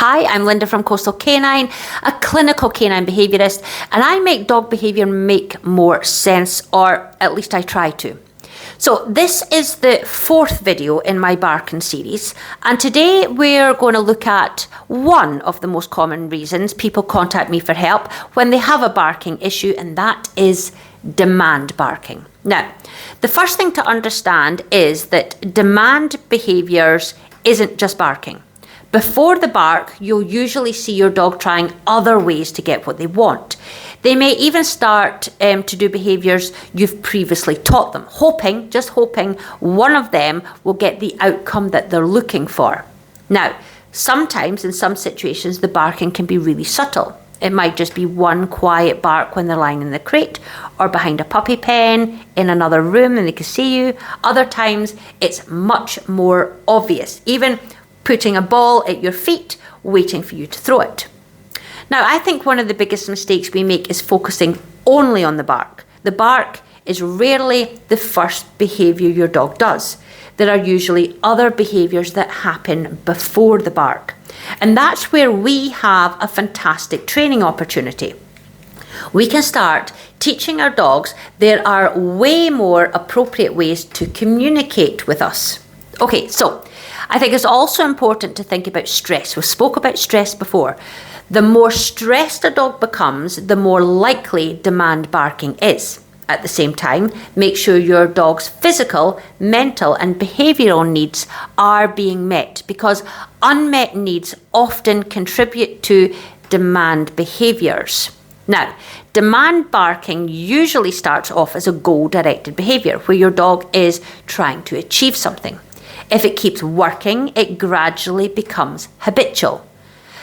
Hi, I'm Linda from Coastal Canine, a clinical canine behaviourist, and I make dog behaviour make more sense, or at least I try to. So this is the fourth video in my barking series, and today we're going to look at one of the most common reasons people contact me for help when they have a barking issue, and that is demand barking. Now, the first thing to understand is that demand behaviours isn't just barking. Before the bark, you'll usually see your dog trying other ways to get what they want. They may even start to do behaviours you've previously taught them, just hoping one of them will get the outcome that they're looking for. Now, sometimes in some situations, the barking can be really subtle. It might just be one quiet bark when they're lying in the crate or behind a puppy pen in another room and they can see you. Other times, it's much more obvious, even putting a ball at your feet, waiting for you to throw it. Now, I think one of the biggest mistakes we make is focusing only on the bark. The bark is rarely the first behaviour your dog does. There are usually other behaviours that happen before the bark. And that's where we have a fantastic training opportunity. We can start teaching our dogs there are way more appropriate ways to communicate with us. Okay, so I think it's also important to think about stress. We spoke about stress before. The more stressed a dog becomes, the more likely demand barking is. At the same time, make sure your dog's physical, mental and behavioural needs are being met, because unmet needs often contribute to demand behaviours. Now, demand barking usually starts off as a goal-directed behaviour where your dog is trying to achieve something. If it keeps working, it gradually becomes habitual.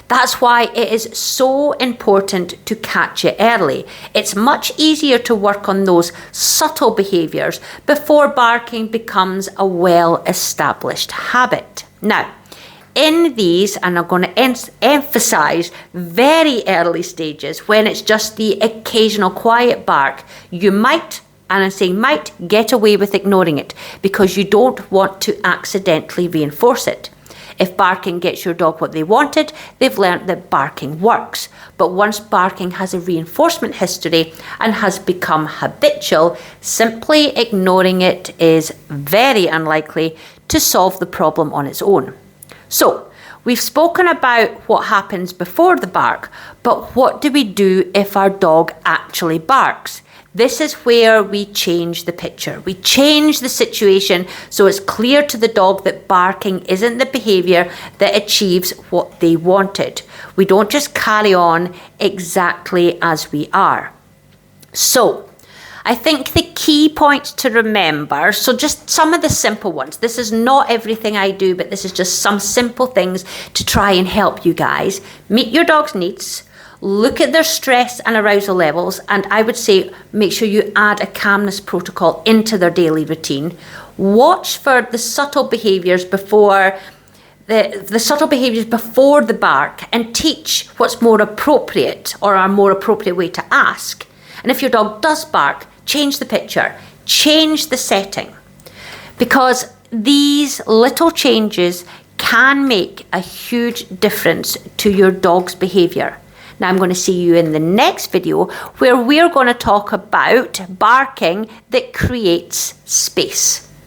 That's why it is so important to catch it early. It's much easier to work on those subtle behaviours before barking becomes a well-established habit. Now, in these, and I'm going to emphasise very early stages, when it's just the occasional quiet bark, you might, and I'm saying might, get away with ignoring it because you don't want to accidentally reinforce it. If barking gets your dog what they wanted, they've learnt that barking works. But once barking has a reinforcement history and has become habitual, simply ignoring it is very unlikely to solve the problem on its own. So, we've spoken about what happens before the bark, but what do we do if our dog actually barks? This is where we change the picture. We change the situation so it's clear to the dog that barking isn't the behaviour that achieves what they wanted. We don't just carry on exactly as we are. So, I think the key points to remember, so just some of the simple ones. This is not everything I do, but this is just some simple things to try and help you guys. Meet your dog's needs. Look at their stress and arousal levels, and I would say make sure you add a calmness protocol into their daily routine. Watch for the subtle behaviours before the subtle behaviours before the bark, and teach what's more appropriate or a more appropriate way to ask. And if your dog does bark, change the picture, change the setting, because these little changes can make a huge difference to your dog's behaviour. Now I'm going to see you in the next video where we're going to talk about barking that creates space.